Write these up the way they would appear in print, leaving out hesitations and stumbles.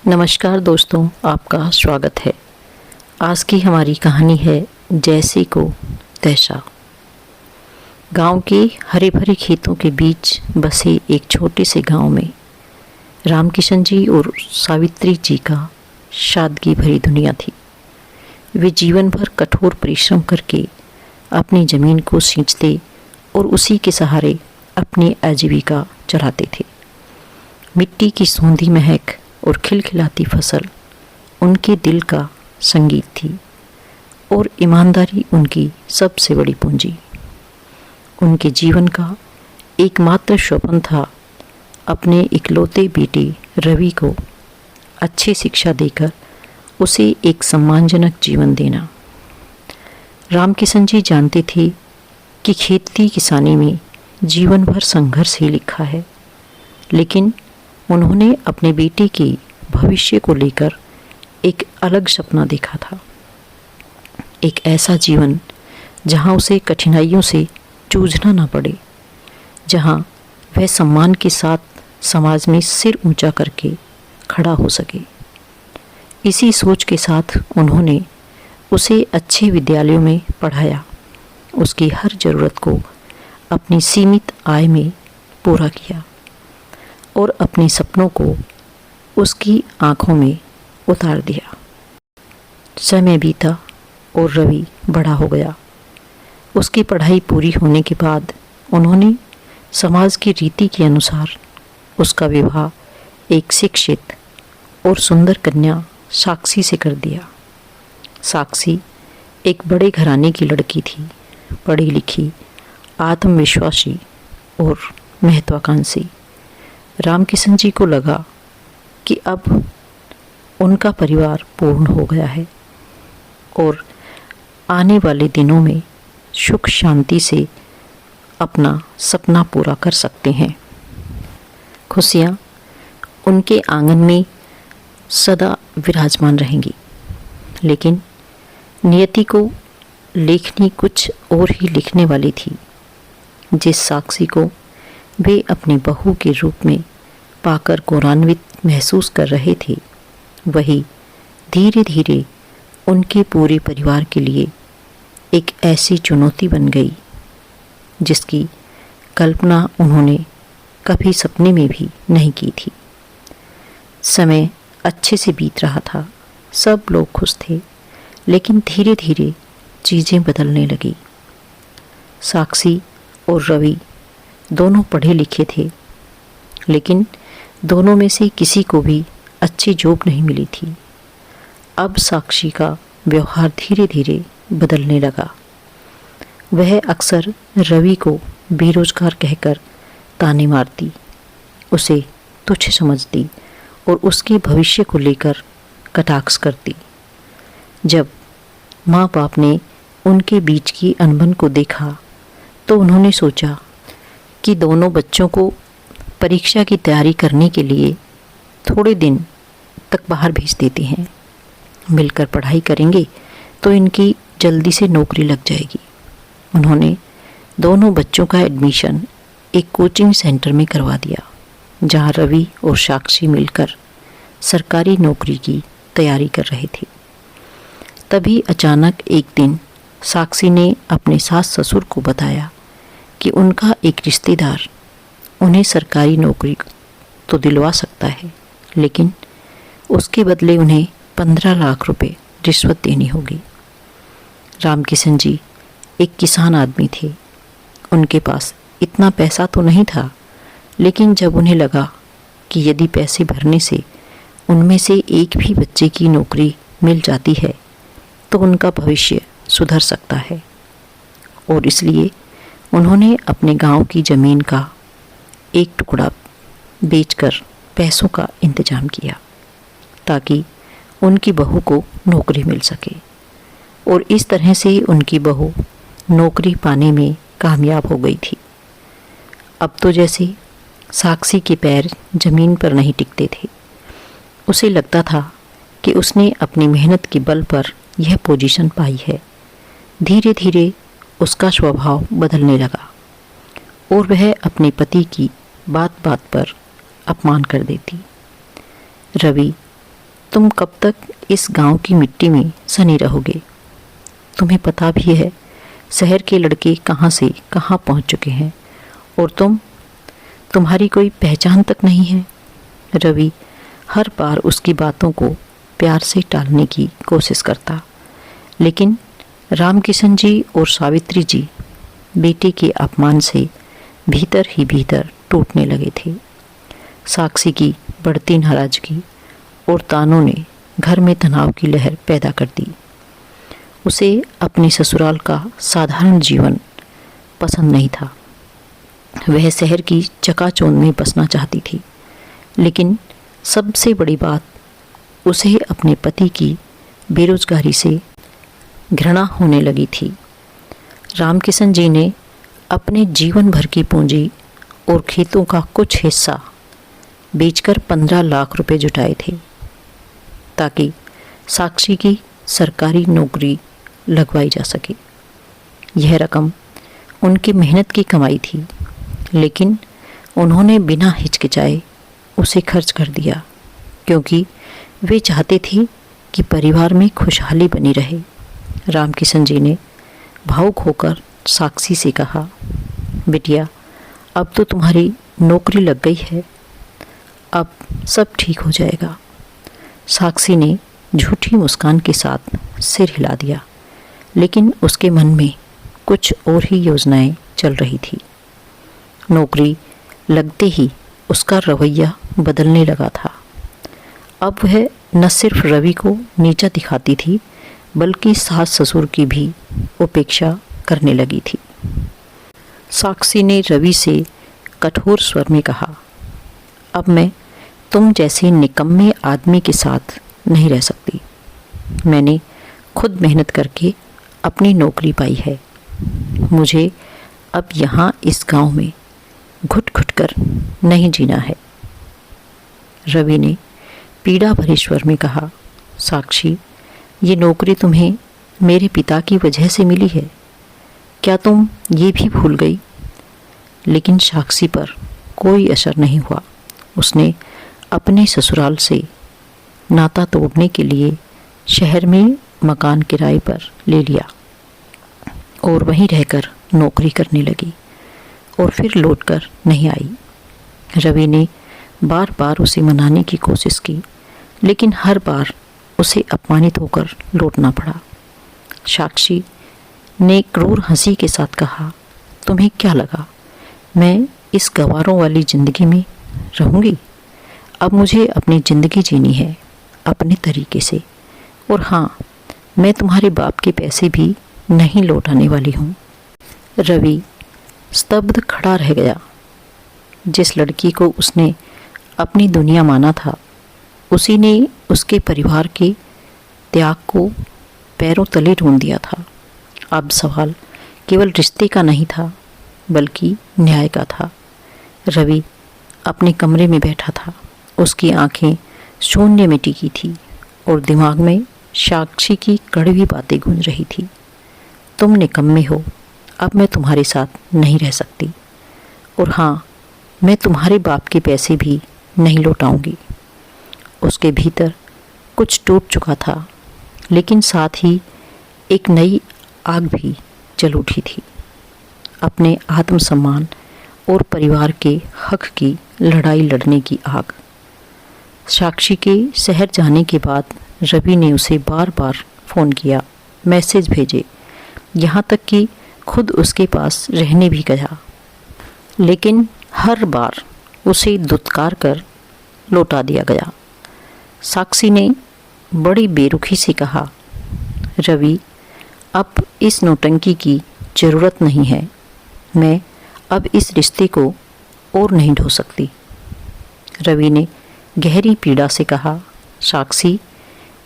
नमस्कार दोस्तों, आपका स्वागत है। आज की हमारी कहानी है जैसे को तैसा। गांव के हरे भरे खेतों के बीच बसे एक छोटे से गांव में रामकिशन जी और सावित्री जी का सादगी भरी दुनिया थी। वे जीवन भर कठोर परिश्रम करके अपनी ज़मीन को सींचते और उसी के सहारे अपनी आजीविका चलाते थे। मिट्टी की सूंधी महक और खिलखिलाती फसल उनके दिल का संगीत थी और ईमानदारी उनकी सबसे बड़ी पूंजी। उनके जीवन का एकमात्र स्वप्न था अपने इकलौते बेटे रवि को अच्छी शिक्षा देकर उसे एक सम्मानजनक जीवन देना। रामकिशन जी जानते थे कि खेती किसानी में जीवन भर संघर्ष ही लिखा है, लेकिन उन्होंने अपने बेटे के भविष्य को लेकर एक अलग सपना देखा था। एक ऐसा जीवन जहां उसे कठिनाइयों से जूझना ना पड़े, जहां वह सम्मान के साथ समाज में सिर ऊंचा करके खड़ा हो सके। इसी सोच के साथ उन्होंने उसे अच्छे विद्यालयों में पढ़ाया, उसकी हर ज़रूरत को अपनी सीमित आय में पूरा किया और अपने सपनों को उसकी आंखों में उतार दिया। समय बीता और रवि बड़ा हो गया। उसकी पढ़ाई पूरी होने के बाद उन्होंने समाज की रीति के अनुसार उसका विवाह एक शिक्षित और सुंदर कन्या साक्षी से कर दिया। साक्षी एक बड़े घराने की लड़की थी, पढ़ी लिखी, आत्मविश्वासी और महत्वाकांक्षी। रामकिशन जी को लगा कि अब उनका परिवार पूर्ण हो गया है और आने वाले दिनों में सुख शांति से अपना सपना पूरा कर सकते हैं। खुशियाँ उनके आंगन में सदा विराजमान रहेंगी, लेकिन नियति को लेखनी कुछ और ही लिखने वाली थी। जिस साक्षी को वे अपनी बहू के रूप में पाकर गौरवान्वित महसूस कर रहे थे, वही धीरे धीरे उनके पूरे परिवार के लिए एक ऐसी चुनौती बन गई जिसकी कल्पना उन्होंने कभी सपने में भी नहीं की थी। समय अच्छे से बीत रहा था, सब लोग खुश थे, लेकिन धीरे धीरे चीज़ें बदलने लगी। साक्षी और रवि दोनों पढ़े लिखे थे, लेकिन दोनों में से किसी को भी अच्छी जॉब नहीं मिली थी। अब साक्षी का व्यवहार धीरे धीरे बदलने लगा। वह अक्सर रवि को बेरोजगार कहकर ताने मारती, उसे तुच्छ समझती और उसके भविष्य को लेकर कटाक्ष करती। जब माँ बाप ने उनके बीच की अनबन को देखा तो उन्होंने सोचा कि दोनों बच्चों को परीक्षा की तैयारी करने के लिए थोड़े दिन तक बाहर भेज देते हैं। मिलकर पढ़ाई करेंगे तो इनकी जल्दी से नौकरी लग जाएगी। उन्होंने दोनों बच्चों का एडमिशन एक कोचिंग सेंटर में करवा दिया, जहां रवि और साक्षी मिलकर सरकारी नौकरी की तैयारी कर रहे थे। तभी अचानक एक दिन साक्षी ने अपने सास ससुर को बताया कि उनका एक रिश्तेदार उन्हें सरकारी नौकरी तो दिलवा सकता है, लेकिन उसके बदले उन्हें 15 लाख रुपए रिश्वत देनी होगी। रामकिशन जी एक किसान आदमी थे, उनके पास इतना पैसा तो नहीं था, लेकिन जब उन्हें लगा कि यदि पैसे भरने से उनमें से एक भी बच्चे की नौकरी मिल जाती है तो उनका भविष्य सुधर सकता है, और इसलिए उन्होंने अपने गांव की ज़मीन का एक टुकड़ा बेचकर पैसों का इंतजाम किया ताकि उनकी बहू को नौकरी मिल सके। और इस तरह से उनकी बहू नौकरी पाने में कामयाब हो गई थी। अब तो जैसे साक्षी के पैर ज़मीन पर नहीं टिकते थे। उसे लगता था कि उसने अपनी मेहनत के बल पर यह पोजीशन पाई है। धीरे धीरे उसका स्वभाव बदलने लगा और वह अपने पति की बात बात पर अपमान कर देती। रवि तुम कब तक इस गांव की मिट्टी में सने रहोगे? तुम्हें पता भी है शहर के लड़के कहाँ से कहाँ पहुँच चुके हैं, और तुम्हारी कोई पहचान तक नहीं है। रवि हर बार उसकी बातों को प्यार से टालने की कोशिश करता, लेकिन रामकिशन जी और सावित्री जी बेटे के अपमान से भीतर ही भीतर टूटने लगे थे। साक्षी की बढ़ती नाराजगी और तानों ने घर में तनाव की लहर पैदा कर दी। उसे अपने ससुराल का साधारण जीवन पसंद नहीं था। वह शहर की चकाचौंध में बसना चाहती थी, लेकिन सबसे बड़ी बात, उसे अपने पति की बेरोजगारी से घृणा होने लगी थी। रामकिशन जी ने अपने जीवन भर की पूंजी और खेतों का कुछ हिस्सा बेचकर 15 लाख रुपए जुटाए थे, ताकि साक्षी की सरकारी नौकरी लगवाई जा सके। यह रकम उनकी मेहनत की कमाई थी, लेकिन उन्होंने बिना हिचकिचाए उसे खर्च कर दिया, क्योंकि वे चाहते थे कि परिवार में खुशहाली बनी रहे। रामकिशन जी ने भावुक होकर साक्षी से कहा, बिटिया, अब तो तुम्हारी नौकरी लग गई है, अब सब ठीक हो जाएगा। साक्षी ने झूठी मुस्कान के साथ सिर हिला दिया, लेकिन उसके मन में कुछ और ही योजनाएं चल रही थी। नौकरी लगते ही उसका रवैया बदलने लगा था। अब वह न सिर्फ रवि को नीचा दिखाती थी, बल्कि सास ससुर की भी उपेक्षा करने लगी थी। साक्षी ने रवि से कठोर स्वर में कहा, अब मैं तुम जैसे निकम्मे आदमी के साथ नहीं रह सकती। मैंने खुद मेहनत करके अपनी नौकरी पाई है। मुझे अब यहाँ इस गांव में घुट घुट कर नहीं जीना है। रवि ने पीड़ा भरे स्वर में कहा, साक्षी, ये नौकरी तुम्हें मेरे पिता की वजह से मिली है, क्या तुम ये भी भूल गई? लेकिन साक्षी पर कोई असर नहीं हुआ। उसने अपने ससुराल से नाता तोड़ने के लिए शहर में मकान किराए पर ले लिया और वहीं रहकर नौकरी करने लगी, और फिर लौटकर नहीं आई। रवि ने बार बार उसे मनाने की कोशिश की, लेकिन हर बार उसे अपमानित होकर लौटना पड़ा। साक्षी ने क्रूर हंसी के साथ कहा, तुम्हें क्या लगा मैं इस गंवारों वाली ज़िंदगी में रहूँगी? अब मुझे अपनी ज़िंदगी जीनी है अपने तरीके से, और हाँ, मैं तुम्हारे बाप के पैसे भी नहीं लौटाने वाली हूँ। रवि स्तब्ध खड़ा रह गया। जिस लड़की को उसने अपनी दुनिया माना था, उसी ने उसके परिवार के त्याग को पैरों तले ढूंढ दिया था। अब सवाल केवल रिश्ते का नहीं था, बल्कि न्याय का था। रवि अपने कमरे में बैठा था। उसकी आंखें शून्य में टिकी थी और दिमाग में साक्षी की कड़वी बातें गूंज रही थी। तुम निकम्मे हो, अब मैं तुम्हारे साथ नहीं रह सकती, और हाँ, मैं तुम्हारे बाप के पैसे भी नहीं लौटाऊंगी। उसके भीतर कुछ टूट चुका था, लेकिन साथ ही एक नई आग भी जल उठी थी। अपने आत्मसम्मान और परिवार के हक की लड़ाई लड़ने की आग। साक्षी के शहर जाने के बाद रवि ने उसे बार बार फ़ोन किया, मैसेज भेजे, यहाँ तक कि खुद उसके पास रहने भी गया, लेकिन हर बार उसे दुत्कार कर लौटा दिया गया। साक्षी ने बड़ी बेरुखी से कहा, रवि, अब इस नौटंकी की ज़रूरत नहीं है। मैं अब इस रिश्ते को और नहीं ढो सकती। रवि ने गहरी पीड़ा से कहा, साक्षी,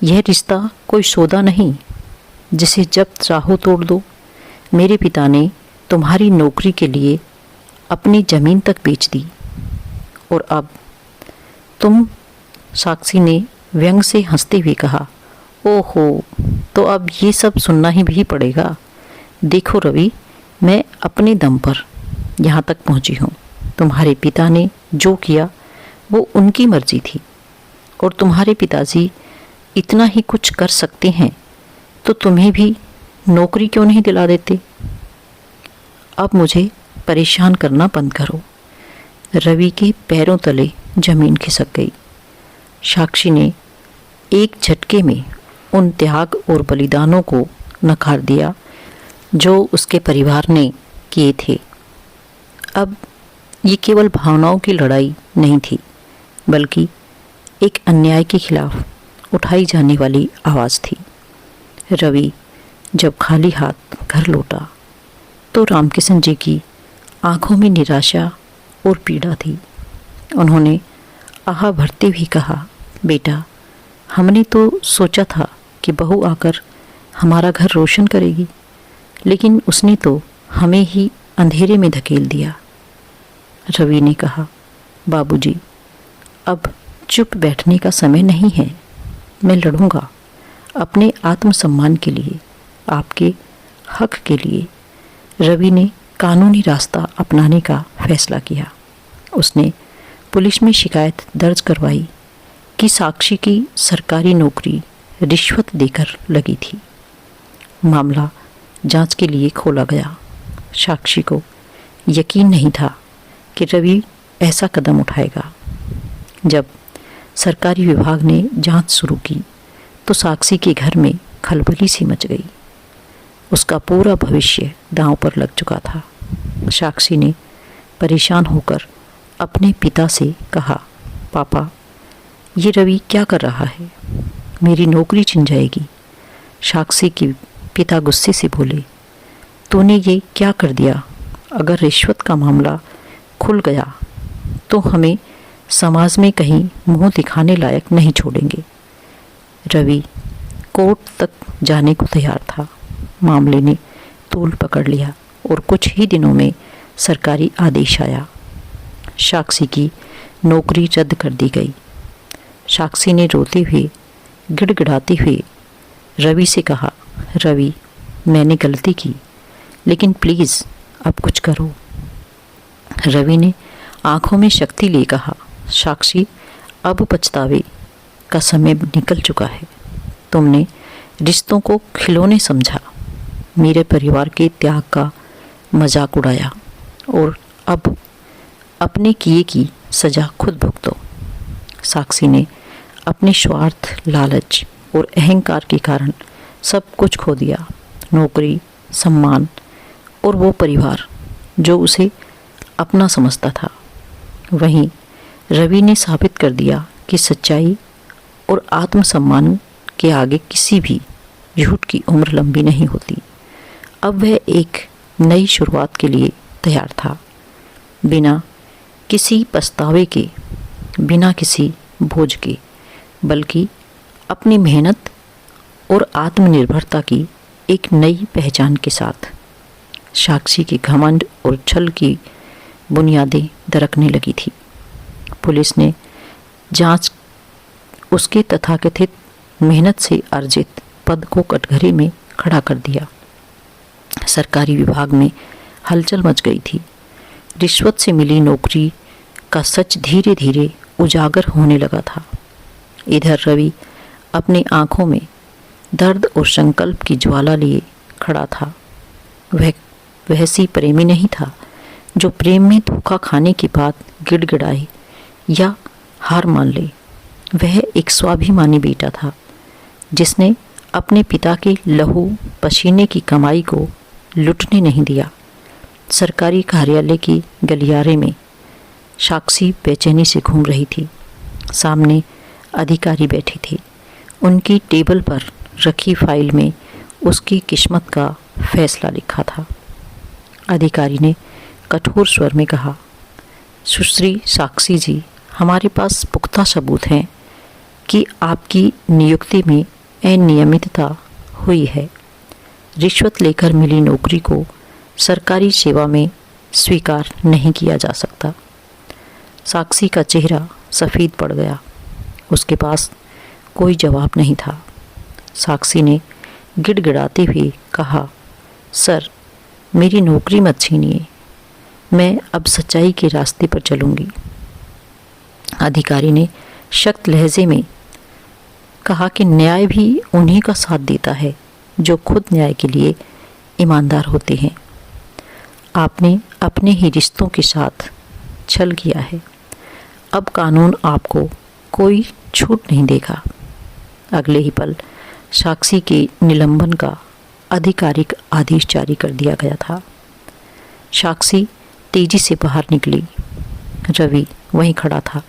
यह रिश्ता कोई सौदा नहीं जिसे जब चाहो तोड़ दो। मेरे पिता ने तुम्हारी नौकरी के लिए अपनी ज़मीन तक बेच दी, और अब तुम। साक्षी ने व्यंग से हंसते हुए कहा, ओहो, तो अब ये सब सुनना ही भी पड़ेगा। देखो रवि, मैं अपने दम पर यहाँ तक पहुँची हूँ। तुम्हारे पिता ने जो किया वो उनकी मर्जी थी, और तुम्हारे पिताजी इतना ही कुछ कर सकते हैं तो तुम्हें भी नौकरी क्यों नहीं दिला देते? अब मुझे परेशान करना बंद करो। रवि के पैरों तले जमीन खिसक गई। साक्षी ने एक झटके में उन त्याग और बलिदानों को नकार दिया जो उसके परिवार ने किए थे। अब ये केवल भावनाओं की लड़ाई नहीं थी, बल्कि एक अन्याय के खिलाफ उठाई जाने वाली आवाज़ थी। रवि जब खाली हाथ घर लौटा तो रामकिशन जी की आंखों में निराशा और पीड़ा थी। उन्होंने आह भरते हुए कहा, बेटा, हमने तो सोचा था कि बहू आकर हमारा घर रोशन करेगी, लेकिन उसने तो हमें ही अंधेरे में धकेल दिया। रवि ने कहा, बाबूजी, अब चुप बैठने का समय नहीं है। मैं लड़ूंगा अपने आत्मसम्मान के लिए, आपके हक के लिए। रवि ने कानूनी रास्ता अपनाने का फैसला किया। उसने पुलिस में शिकायत दर्ज करवाई कि साक्षी की सरकारी नौकरी रिश्वत देकर लगी थी। मामला जांच के लिए खोला गया। साक्षी को यकीन नहीं था कि रवि ऐसा कदम उठाएगा। जब सरकारी विभाग ने जांच शुरू की तो साक्षी के घर में खलबली सी मच गई। उसका पूरा भविष्य दांव पर लग चुका था। साक्षी ने परेशान होकर अपने पिता से कहा, पापा, ये रवि क्या कर रहा है? मेरी नौकरी छिन जाएगी। साक्षी के पिता गुस्से से बोले, तूने ये क्या कर दिया? अगर रिश्वत का मामला खुल गया तो हमें समाज में कहीं मुंह दिखाने लायक नहीं छोड़ेंगे। रवि कोर्ट तक जाने को तैयार था। मामले ने तूल पकड़ लिया और कुछ ही दिनों में सरकारी आदेश आया। साक्षी की नौकरी रद्द कर दी गई। साक्षी ने रोते हुए, गिड़गिड़ाते हुए रवि से कहा, रवि, मैंने गलती की, लेकिन प्लीज़ अब कुछ करो। रवि ने आंखों में शक्ति लिए कहा, साक्षी, अब पछतावे का समय निकल चुका है। तुमने रिश्तों को खिलौने समझा, मेरे परिवार के त्याग का मजाक उड़ाया और अब अपने किए की सज़ा खुद भुगतो। साक्षी ने अपने स्वार्थ, लालच और अहंकार के कारण सब कुछ खो दिया। नौकरी, सम्मान और वो परिवार जो उसे अपना समझता था। वहीं रवि ने साबित कर दिया कि सच्चाई और आत्मसम्मान के आगे किसी भी झूठ की उम्र लंबी नहीं होती। अब वह एक नई शुरुआत के लिए तैयार था, बिना किसी पछतावे के, बिना किसी बोझ के, बल्कि अपनी मेहनत और आत्मनिर्भरता की एक नई पहचान के साथ। साक्षी के घमंड और छल की बुनियादें दरकने लगी थी। पुलिस ने जांच उसके तथाकथित मेहनत से अर्जित पद को कटघरे में खड़ा कर दिया। सरकारी विभाग में हलचल मच गई थी। रिश्वत से मिली नौकरी का सच धीरे धीरे उजागर होने लगा था। इधर रवि अपनी आंखों में दर्द और संकल्प की ज्वाला लिए खड़ा था। वह वैसी प्रेमी नहीं था जो प्रेम में धोखा खाने के बाद गिड़गिड़ाए या हार मान ले। वह एक स्वाभिमानी बेटा था जिसने अपने पिता के लहू पसीने की कमाई को लुटने नहीं दिया। सरकारी कार्यालय की गलियारे में साक्षी बेचैनी से घूम रही थी। सामने अधिकारी बैठे थे। उनकी टेबल पर रखी फाइल में उसकी किस्मत का फैसला लिखा था। अधिकारी ने कठोर स्वर में कहा, सुश्री साक्षी जी, हमारे पास पुख्ता सबूत हैं कि आपकी नियुक्ति में अनियमितता हुई है। रिश्वत लेकर मिली नौकरी को सरकारी सेवा में स्वीकार नहीं किया जा सकता। साक्षी का चेहरा सफ़ेद पड़ गया। उसके पास कोई जवाब नहीं था। साक्षी ने गिड़गिड़ाते हुए कहा, सर, मेरी नौकरी मत छीनिए, मैं अब सच्चाई के रास्ते पर चलूँगी। अधिकारी ने सख्त लहजे में कहा कि न्याय भी उन्हीं का साथ देता है जो खुद न्याय के लिए ईमानदार होते हैं। आपने अपने ही रिश्तों के साथ छल किया है। अब कानून आपको कोई छूट नहीं देगा। अगले ही पल साक्षी के निलंबन का आधिकारिक आदेश जारी कर दिया गया था। साक्षी तेजी से बाहर निकली। रवि वहीं खड़ा था।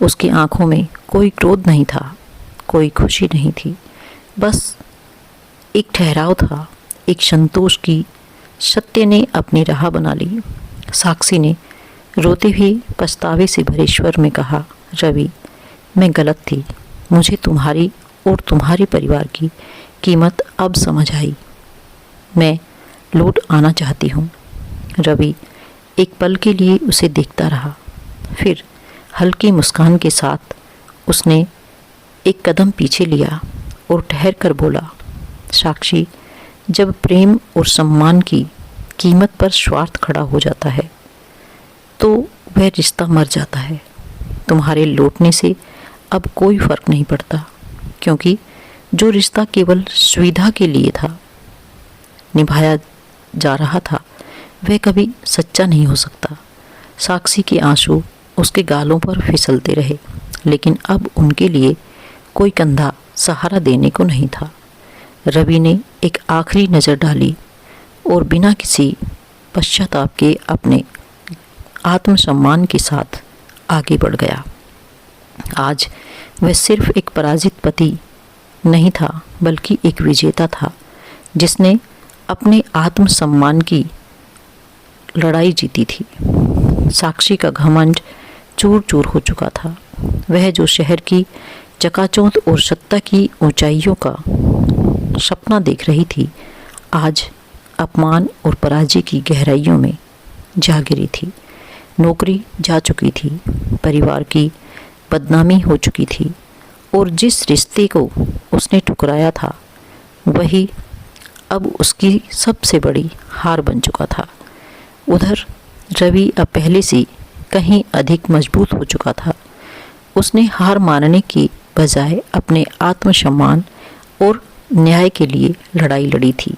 उसकी आंखों में कोई क्रोध नहीं था, कोई खुशी नहीं थी, बस एक ठहराव था, एक संतोष की सत्य ने अपनी राह बना ली। साक्षी ने रोते हुए पछतावे से भरे स्वर में कहा, रवि, मैं गलत थी। मुझे तुम्हारी और तुम्हारे परिवार की कीमत अब समझ आई। मैं लौट आना चाहती हूँ। रवि एक पल के लिए उसे देखता रहा, फिर हल्की मुस्कान के साथ उसने एक कदम पीछे लिया और ठहर कर बोला, साक्षी, जब प्रेम और सम्मान की कीमत पर स्वार्थ खड़ा हो जाता है तो वह रिश्ता मर जाता है। तुम्हारे लौटने से अब कोई फर्क नहीं पड़ता, क्योंकि जो रिश्ता केवल सुविधा के लिए था, निभाया जा रहा था, वह कभी सच्चा नहीं हो सकता। साक्षी के आंसू उसके गालों पर फिसलते रहे, लेकिन अब उनके लिए कोई कंधा सहारा देने को नहीं था। रवि ने एक आखिरी नज़र डाली और बिना किसी पश्चाताप के अपने आत्मसम्मान के साथ आगे बढ़ गया। आज वह सिर्फ एक पराजित पति नहीं था, बल्कि एक विजेता था, जिसने अपने आत्मसम्मान की लड़ाई जीती थी। साक्षी का घमंड चूर चूर हो चुका था। वह जो शहर की चकाचौंध और सत्ता की ऊंचाइयों का सपना देख रही थी, आज अपमान और पराजय की गहराइयों में जा गिरी थी। नौकरी जा चुकी थी, परिवार की बदनामी हो चुकी थी, और जिस रिश्ते को उसने ठुकराया था, वही अब उसकी सबसे बड़ी हार बन चुका था। उधर रवि अब पहले से कहीं अधिक मजबूत हो चुका था। उसने हार मानने की बजाय अपने आत्मसम्मान और न्याय के लिए लड़ाई लड़ी थी।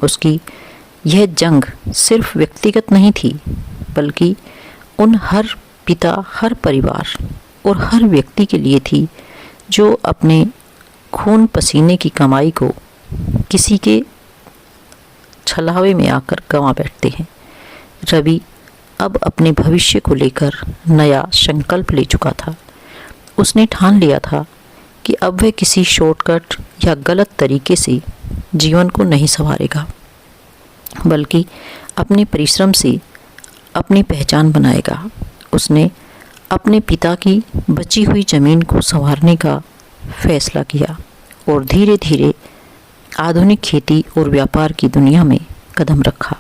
उसकी यह जंग सिर्फ व्यक्तिगत नहीं थी, बल्कि उन हर पिता, हर परिवार और हर व्यक्ति के लिए थी जो अपने खून पसीने की कमाई को किसी के छलावे में आकर गंवा बैठते हैं। रवि अब अपने भविष्य को लेकर नया संकल्प ले चुका था। उसने ठान लिया था कि अब वह किसी शॉर्टकट या गलत तरीके से जीवन को नहीं संवारेगा, बल्कि अपने परिश्रम से अपनी पहचान बनाएगा। उसने अपने पिता की बची हुई ज़मीन को संवारने का फैसला किया और धीरे धीरे आधुनिक खेती और व्यापार की दुनिया में कदम रखा।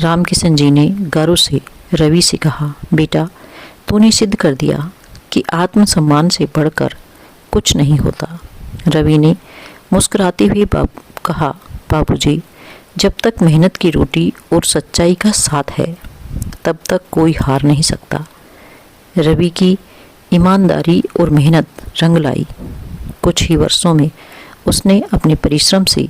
रामकिशन जी ने गर्व से रवि से कहा, बेटा, तूने सिद्ध कर दिया कि आत्मसम्मान से बढ़कर कुछ नहीं होता। रवि ने मुस्कुराते हुए कहा, बाबूजी, जब तक मेहनत की रोटी और सच्चाई का साथ है, तब तक कोई हार नहीं सकता। रवि की ईमानदारी और मेहनत रंग लाई। कुछ ही वर्षों में उसने अपने परिश्रम से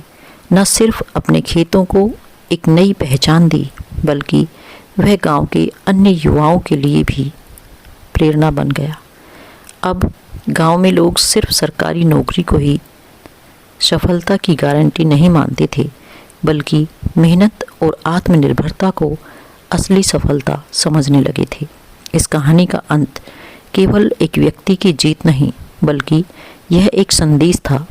न सिर्फ अपने खेतों को एक नई पहचान दी, बल्कि वह गांव के अन्य युवाओं के लिए भी प्रेरणा बन गया। अब गांव में लोग सिर्फ सरकारी नौकरी को ही सफलता की गारंटी नहीं मानते थे, बल्कि मेहनत और आत्मनिर्भरता को असली सफलता समझने लगे थे। इस कहानी का अंत केवल एक व्यक्ति की जीत नहीं, बल्कि यह एक संदेश था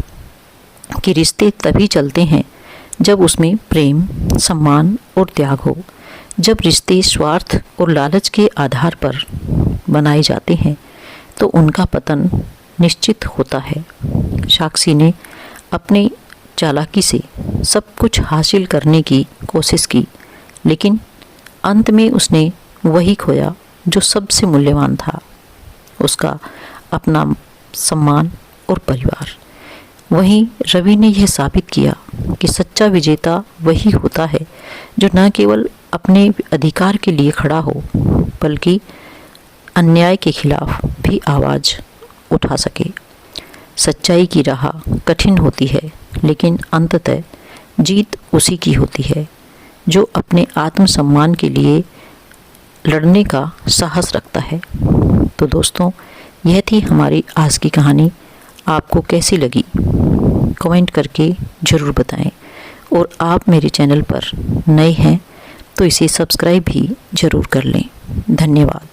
कि रिश्ते तभी चलते हैं जब उसमें प्रेम, सम्मान और त्याग हो। जब रिश्ते स्वार्थ और लालच के आधार पर बनाए जाते हैं तो उनका पतन निश्चित होता है। साक्षी ने अपनी चालाकी से सब कुछ हासिल करने की कोशिश की, लेकिन अंत में उसने वही खोया जो सबसे मूल्यवान था, उसका अपना सम्मान और परिवार। वहीं रवि ने यह साबित किया कि सच्चा विजेता वही होता है जो न केवल अपने अधिकार के लिए खड़ा हो, बल्कि अन्याय के खिलाफ भी आवाज़ उठा सके। सच्चाई की राह कठिन होती है, लेकिन अंततः जीत उसी की होती है जो अपने आत्मसम्मान के लिए लड़ने का साहस रखता है। तो दोस्तों, यह थी हमारी आज की कहानी। आपको कैसी लगी कमेंट करके ज़रूर बताएं, और आप मेरे चैनल पर नए हैं तो इसे सब्सक्राइब भी ज़रूर कर लें। धन्यवाद।